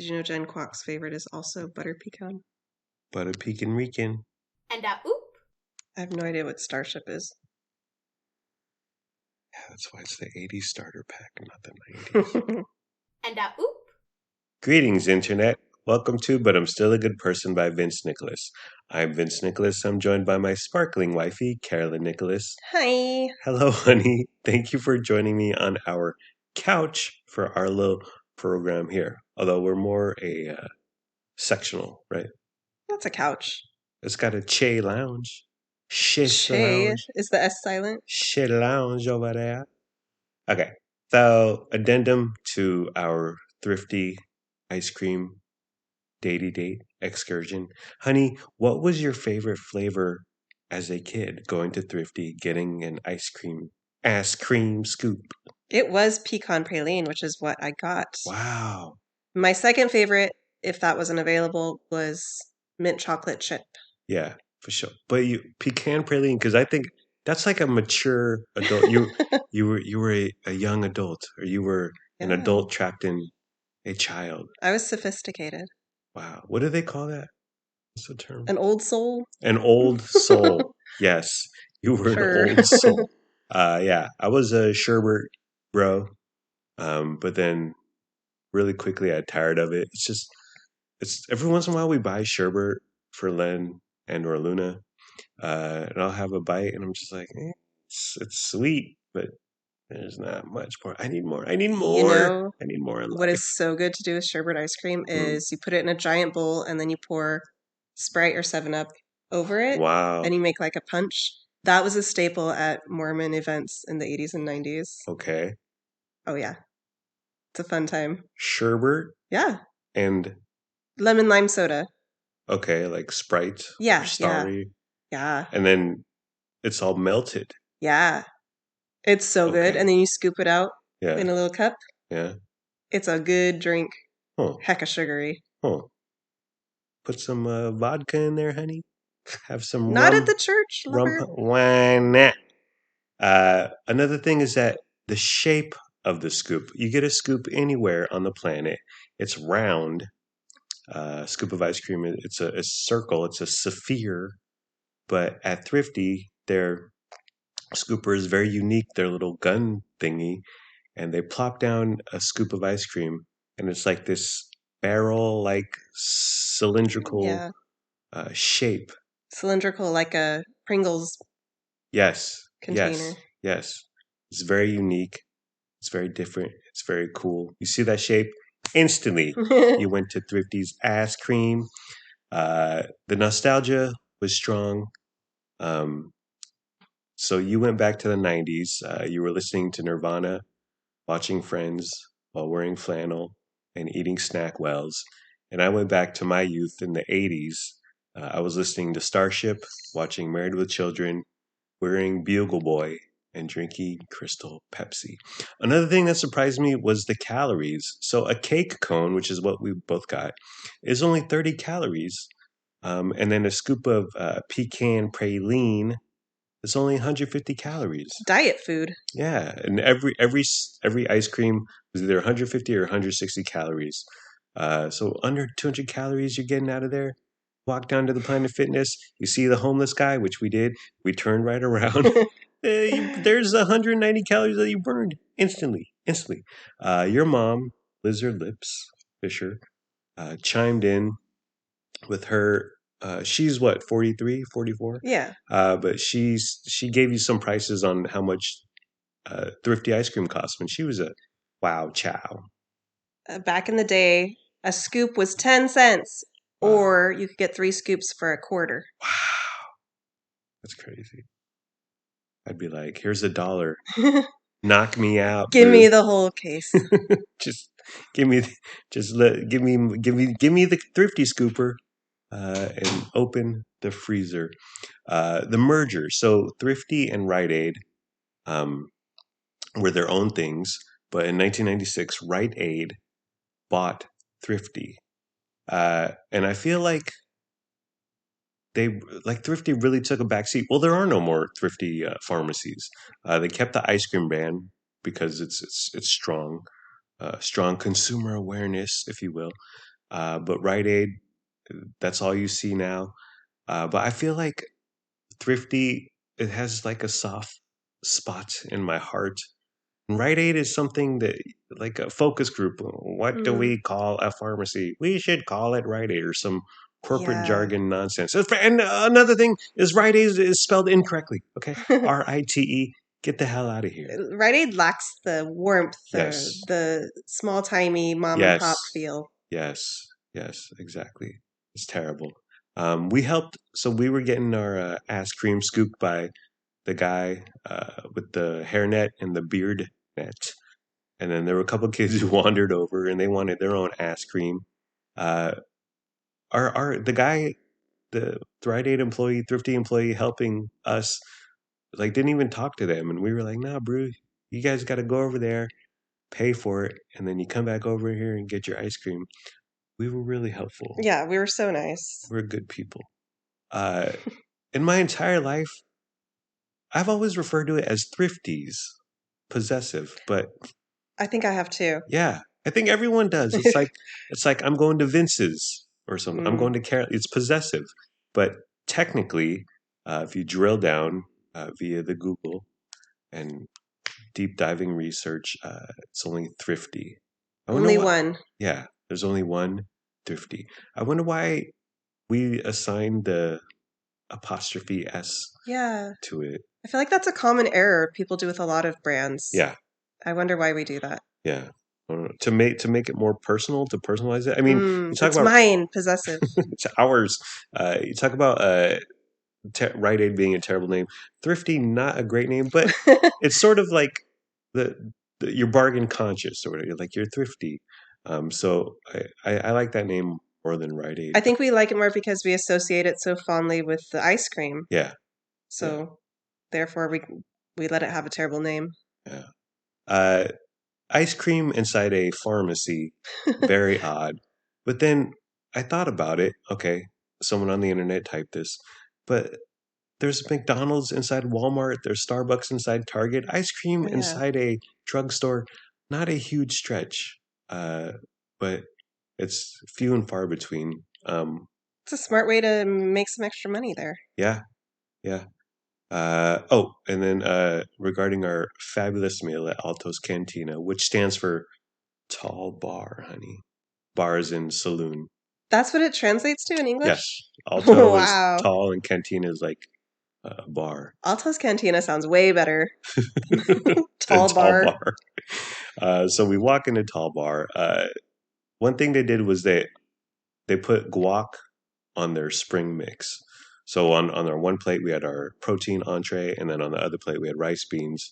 Did you know Jen Kwok's favorite is also butter pecan? But a Pekin Rican. And oop. I have no idea what Starship is. Yeah, that's why it's the 80s starter pack, not the 90s. And oop. Greetings, Internet. Welcome to But I'm Still a Good Person by Vince Nicholas. I'm Vince Nicholas. I'm joined by my sparkling wifey, Carolyn Nicholas. Hi. Hello, honey. Thank you for joining me on our couch for our little program here. Although we're more a sectional, right? That's a couch. It's got a Che lounge. Shish Shay. lounge. Is the S silent? Shit lounge over there. Okay. So, addendum to our Thrifty ice cream datey date excursion. Honey, what was your favorite flavor as a kid going to Thrifty getting an ice cream scoop? It was pecan praline, which is what I got. Wow. My second favorite, if that wasn't available, was mint chocolate chip. Yeah, for sure. But pecan praline, because I think that's like a mature adult. You were a young adult, or you were an Yeah. adult trapped in a child. I was sophisticated. Wow. What do they call that? What's the term? An old soul? An old soul. Yes, you were Sure. an old soul. Yeah, I was a sherbet bro, but then really quickly I got tired of it. It's every once in a while we buy sherbet for Len and or Luna, and I'll have a bite, and I'm just like, it's sweet, but there's not much more. I need more. I need more. You know I need more in what life. is so good to do with sherbet ice cream is you put it in a giant bowl and then you pour Sprite or 7-Up over it Wow. and you make like a punch. That was a staple at Mormon events in the 80s and 90s. Okay. Oh, yeah. It's a fun time. Sherbet Yeah. and Lemon lime soda. okay, like Sprite or Yeah, Starry. yeah, And then it's all melted. yeah. It's so good. Okay. And then you scoop it out Yeah. in a little cup. Yeah. It's a good drink. Huh. Hecka sugary. Huh. Put some vodka in there, honey. Have some Not rum. at the church, lover. Why not? Another thing is that the shape of the scoop. You get a scoop anywhere on the planet. It's round. Scoop of ice cream. It's a circle. It's a sphere. But at Thrifty, their scooper is very unique. Their little gun thingy, and they plop down a scoop of ice cream, and it's like this barrel-like cylindrical Yeah. shape. Cylindrical like a Pringles Yes, container. yes. It's very unique. It's very different. It's very cool. You see that shape? Instantly, you went to Thrifty's ice cream. The nostalgia was strong. So you went back to the 90s. You were listening to Nirvana, watching Friends while wearing flannel and eating snack wells. And I went back to my youth in the 80s. I was listening to Starship, watching Married with Children, wearing Bugle Boy, and drinking Crystal Pepsi. Another thing that surprised me was the calories. So a cake cone, which is what we both got, is only 30 calories. And then a scoop of pecan praline is only 150 calories. Diet food. Yeah, and every ice cream was either 150 or 160 calories. So under 200 calories you're getting out of there. Walk down to the Planet Fitness. You see the homeless guy, which we did. We turned right around. There's 190 calories that you burned instantly. Your mom, Lizard Lips Fisher, chimed in with her. She's what, 43, 44? Yeah. But she gave you some prices on how much Thrifty ice cream cost when she was a wow chow. Back in the day, a scoop was 10 cents, or you could get 3 scoops for a quarter. Wow. That's crazy. I'd be like, here's $1. Knock me out. Give me the whole case. Just give me the Thrifty scooper and open the freezer. The merger. So Thrifty and Rite Aid were their own things, but in 1996, Rite Aid bought Thrifty, and I feel like Thrifty really took a backseat. Well, there are no more Thrifty pharmacies. They kept the ice cream ban because it's strong consumer awareness, if you will. But Rite Aid, that's all you see now. But I feel like Thrifty, it has like a soft spot in my heart. Rite Aid is something that, like a focus group. What do Mm, we call a pharmacy? We should call it Rite Aid or some corporate yeah. jargon nonsense. And another thing is Rite Aid is spelled incorrectly. Okay, RITE. Get the hell out of here. Rite Aid lacks the warmth or Yes, the small timey mom and pop yes, feel. yes, yes. Exactly. It's terrible. We helped. So we were getting our ass cream scooped by the guy with the hairnet and the beard net. And then there were a couple kids who wandered over and they wanted their own ass cream. Uh, the guy, the Rite Aid employee, Thrifty employee helping us, like didn't even talk to them, and we were like, "Nah, bro, you guys got to go over there, pay for it, and then you come back over here and get your ice cream." We were really helpful. Yeah, we were so nice. We're good people. Uh, in my entire life, I've always referred to it as thrifties, possessive, but I think I have too. yeah, I think everyone does. It's like I'm going to Vince's or something. I'm Mm. going to Carol. It's possessive, but technically, if you drill down via the Google and deep diving research, it's only thrifty. I wonder Only what. one. Yeah, there's only one thrifty. I wonder why we assigned the apostrophe S Yeah. to it. I feel like that's a common error people do with a lot of brands. Yeah, I wonder why we do that. yeah. I don't know. To make it more personal, to personalize it. I mean, you talk It's about mine, possessive. it's ours. You talk about Rite Aid being a terrible name. Thrifty, not a great name, but it's sort of like you're bargain conscious, sort of. You're like you're thrifty. So I like that name more than Rite Aid. I think we like it more because we associate it so fondly with the ice cream. Yeah, yeah, So therefore we let it have a terrible name. yeah. Uh, Ice cream inside a pharmacy, very odd. But then I thought about it. Okay, someone on the internet typed this, but there's McDonald's inside Walmart. There's Starbucks inside Target. Ice cream Oh yeah. inside a drugstore. Not a huge stretch, but it's few and far between. It's a smart way to make some extra money there. Yeah, yeah. And then regarding our fabulous meal at Alto's Cantina, which stands for Tall Bar, honey. Bar is in saloon. That's what it translates to in Yes, English? Alto is Wow. tall and Cantina is like bar. Alto's Cantina sounds way better. Than Tall Tall bar. Bar. So we walk into Tall Bar. One thing they did was they put guac on their spring mix. So on our one plate we had our protein entree, and then on the other plate we had rice beans,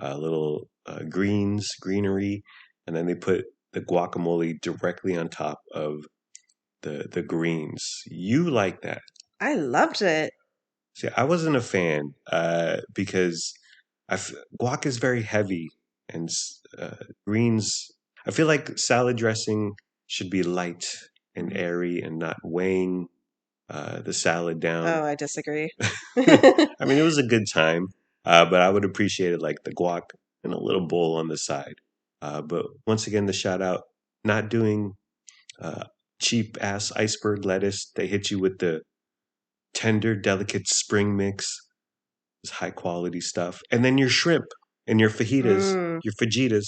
little greenery, and then they put the guacamole directly on top of the greens. You like that? I loved it. See, I wasn't a fan because guac is very heavy, and greens. I feel like salad dressing should be light and airy and not weighing the salad down. Oh, I disagree. I mean, it was a good time, but I would appreciate it like the guac in a little bowl on the side. But once again, the shout out, not doing uh, cheap ass iceberg lettuce. They hit you with the tender, delicate spring mix. It's high quality stuff. And then your shrimp and your fajitas, Mm, your fajitas.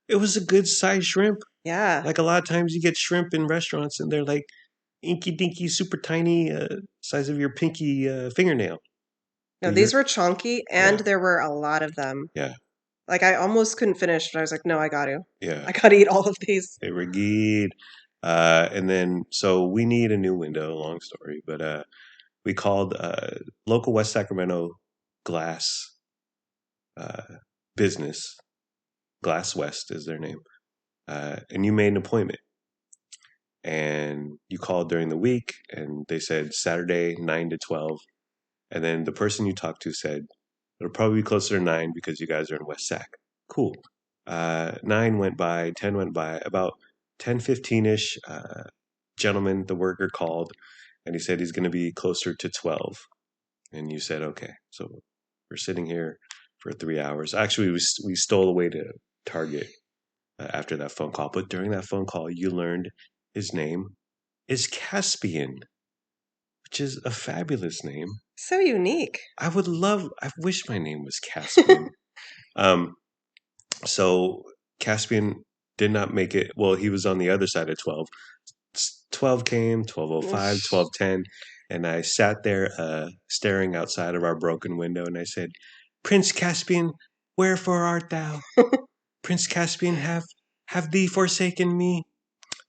It was a good size shrimp. yeah. Like a lot of times you get shrimp in restaurants and they're like inky dinky, super tiny, size of your pinky fingernail. No, But you're, these were chunky and yeah, there were a lot of them. yeah, Like I almost couldn't finish, but I was like, no, I got to. yeah. I got to eat all of these. They were good. And then, so we need a new window, long story, but we called local West Sacramento glass uh, business. Glass West is their name. And you made an appointment. And you called during the week, and they said Saturday, 9 to 12. And then the person you talked to said, it'll probably be closer to 9 because you guys are in West Sac. Cool. 9 went by, 10 went by. About 10:15-ish, gentleman, the worker called, and he said he's going to be closer to 12. And you said, okay. So we're sitting here for 3 hours. Actually, we stole away to Target after that phone call. But during that phone call, you learned his name is Caspian, which is a fabulous name. So unique. I wish my name was Caspian. So Caspian did not make it. Well, he was on the other side of 12. 12 came, 12:05, 12:10, and I sat there staring outside of our broken window, and I said, Prince Caspian, wherefore art thou? Prince Caspian, have thee forsaken me?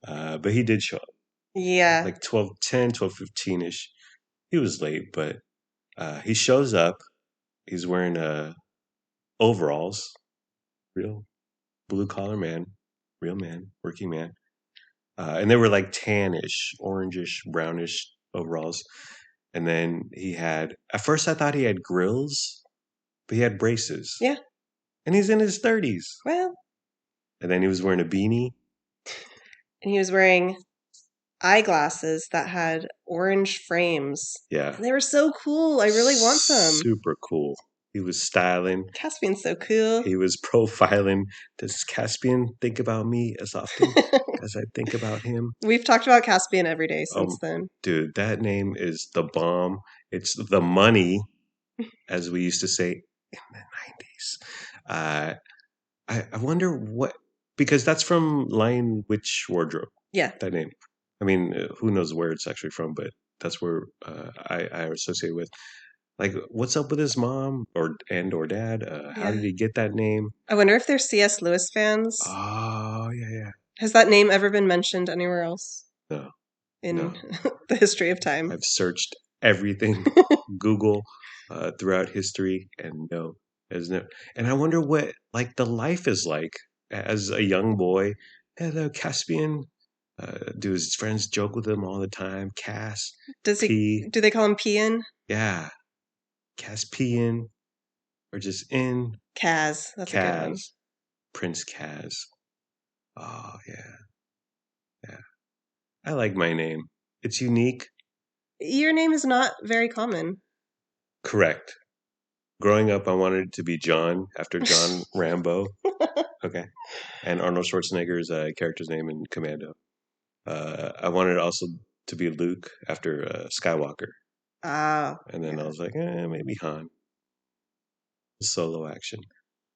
But he did show up, Yeah. like 12:10, 12:15-ish. He was late, but he shows up. He's wearing overalls, real blue-collar man, real man, working man. And they were like tannish, orangish, brownish overalls. And then at first I thought he had grills, but he had braces. Yeah. And he's in his 30s. Well. And then he was wearing a beanie. And he was wearing eyeglasses that had orange frames. Yeah. And they were so cool. I really want some. Super cool. He was styling. Caspian's so cool. He was profiling. Does Caspian think about me as often as I think about him? We've talked about Caspian every day since then. Dude, that name is the bomb. It's the money, as we used to say in the 90s. I wonder because that's from Lion Witch Wardrobe. Yeah. That name. I mean, who knows where it's actually from, but that's where I associate with. Like, what's up with his mom or dad? How did he get that name? I wonder if they're C.S. Lewis fans. Oh, yeah. Has that name ever been mentioned anywhere else? No. In the history of time? I've searched everything, Google, throughout history, and no, isn't it? And I wonder what the life is like as a young boy. Hello, Caspian. Do his friends joke with him all the time? Cass. Do they call him Pian? Yeah. Caspian, or just in Kaz. That's a good one. Prince Kaz. Oh yeah. I like my name. It's unique. Your name is not very common. Correct. Growing up, I wanted it to be John after John Rambo. Okay, and Arnold Schwarzenegger's character's name in Commando. I wanted it also to be Luke after Skywalker. And then I was like, maybe Han. Solo action.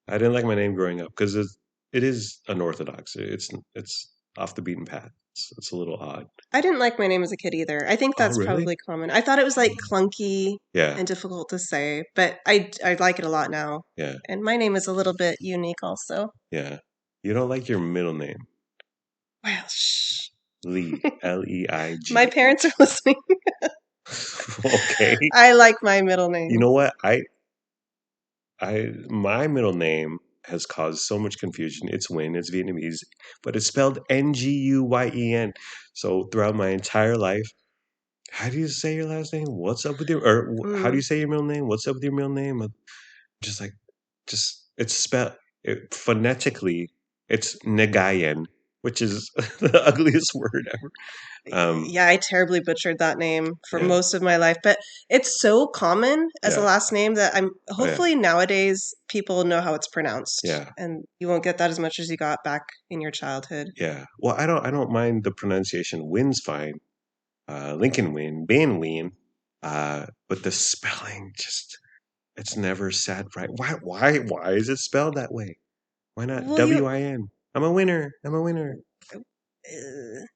I didn't like my name growing up because it is unorthodox. It's off the beaten path. It's a little odd. I didn't like my name as a kid either. I think that's probably common. I thought it was clunky and difficult to say, but I like it a lot now. Yeah. And my name is a little bit unique also. Yeah. You don't like your middle name. Well, shh. Lee. Leig. My parents are listening. Okay. I like my middle name. You know what? My middle name has caused so much confusion. It's Nguyen, it's Vietnamese, but it's spelled Nguyen. So throughout my entire life, how do you say your last name? What's up with how do you say your middle name? What's up with your middle name? It's spelled phonetically, it's Nagayan, which is the ugliest word ever. I terribly butchered that name for most of my life, but it's so common as a last name that hopefully nowadays people know how it's pronounced. Yeah. And you won't get that as much as you got back in your childhood. Yeah. Well, I don't mind the pronunciation. Wynn's fine. Lincoln Wynn, Ben Wynn. But the spelling it's never said right. Why is it spelled that way? Why not W-I-N? I'm a winner.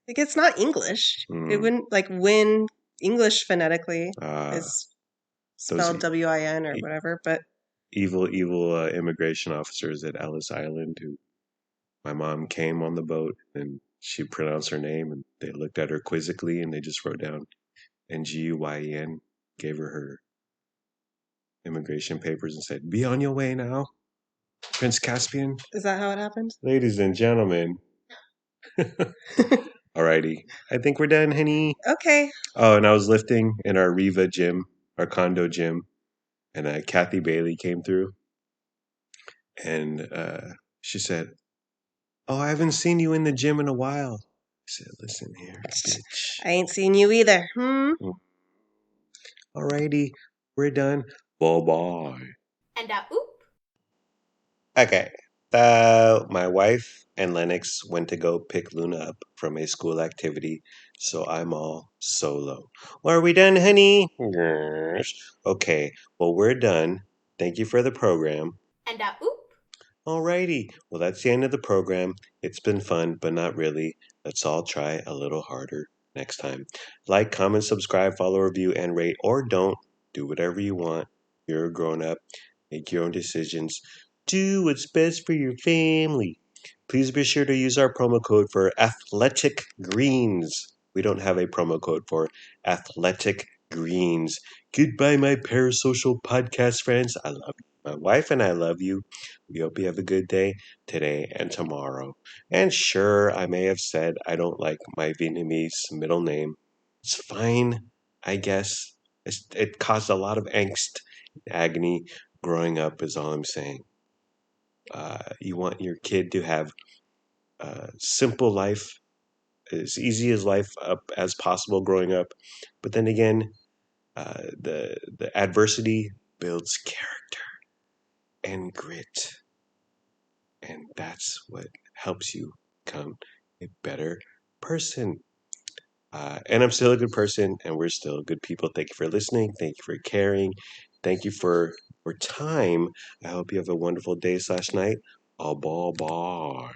It's not English. It wouldn't win English phonetically is spelled W-I-N or whatever, but evil immigration officers at Ellis Island who my mom came on the boat and she pronounced her name and they looked at her quizzically and they just wrote down Nguyen, gave her immigration papers and said, "Be on your way now, Prince Caspian." Is that how it happened? Ladies and gentlemen. Alrighty. I think we're done, honey. Okay. Oh, and I was lifting in our Riva gym, our condo gym, and Kathy Bailey came through. And she said, "Oh, I haven't seen you in the gym in a while." I said, "Listen here, bitch. I ain't seen you either. Alrighty. We're done. Bye-bye. And oop. Okay. My wife and Lennox went to go pick Luna up from a school activity, so I'm all solo. Well, are we done, honey? Yes. Okay, well, we're done. Thank you for the program. And oop. Alrighty, well, that's the end of the program. It's been fun, but not really. Let's all try a little harder next time. Like, comment, subscribe, follow, review, and rate, or don't. Do whatever you want. You're a grown up. Make your own decisions. Do what's best for your family. Please be sure to use our promo code for Athletic Greens. We don't have a promo code for Athletic Greens. Goodbye, my parasocial podcast friends. I love you. My wife and I love you. We hope you have a good day today and tomorrow. And sure, I may have said I don't like my Vietnamese middle name. It's fine, I guess. It caused a lot of angst, agony growing up, is all I'm saying. You want your kid to have a simple life, as easy as life up as possible growing up. But then again, the adversity builds character and grit. And that's what helps you become a better person. And I'm still a good person, and we're still good people. Thank you for listening. Thank you for caring. Thank you for your time. I hope you have a wonderful day/night. Bye bye.